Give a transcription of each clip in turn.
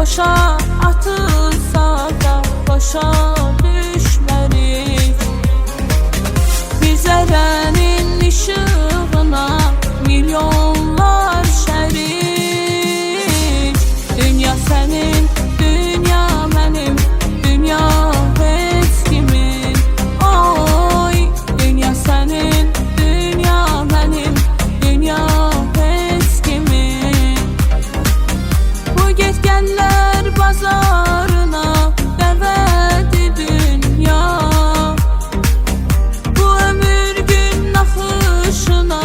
boşa atılsa da boşa düşmərik. Biz ərənin işığına milyonlar şərik. Dünya sənin, dünya mənim, dünya heç kimin. Oy, dünya sənin, dünya mənim, dünya heç kimin. Bu getgənlər bazarına dəvədi dünya. Bu ömür gün naxışına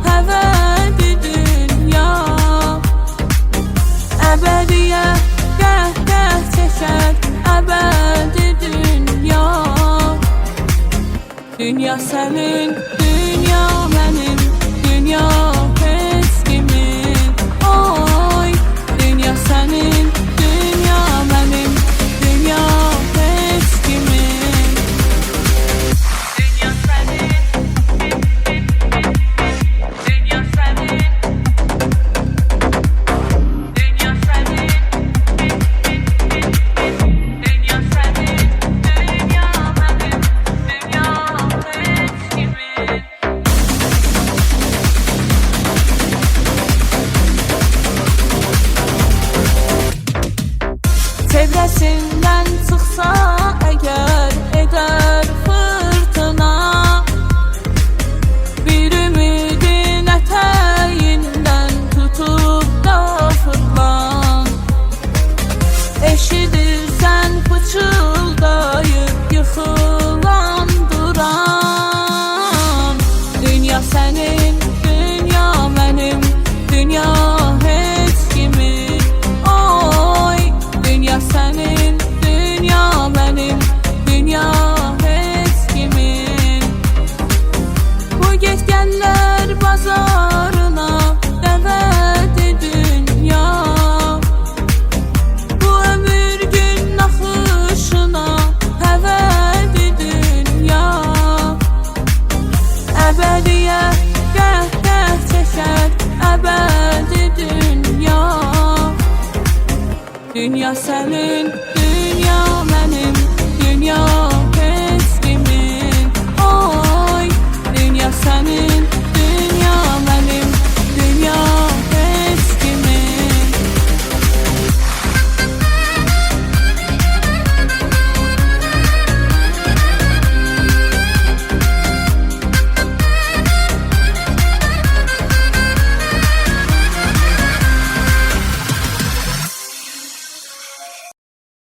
həvədi dünya. Əbədiyə qəhqəh çəkər əbədi dünya. Dünya sənin, dünya mənim, dünya heç kimin. Oy, dünya sənin, dünya mənim, dünya heç kimin. Dünya sənin, dünya sənin, dünya sənin, dünya sənin, dünya mənim, dünya heç kimin. Çevrəsindən çıxsa əgər edər fırtına, bir ümidin ətəyindən tutub da fırlan. Eşidirsən fıçıldayıb yıxılan duran. Dünya sənin, dünya mənim, dünya heç kimin. Oy, dünya sənin, dünya mənim, dünya heç kimin. Bu getgənlər bazarına dəvədi dünya. Bu ömür gün naxışına həvədi dünya. Əbədiyə qəhqəh çəkər əbədi dünya. Dünya sənin,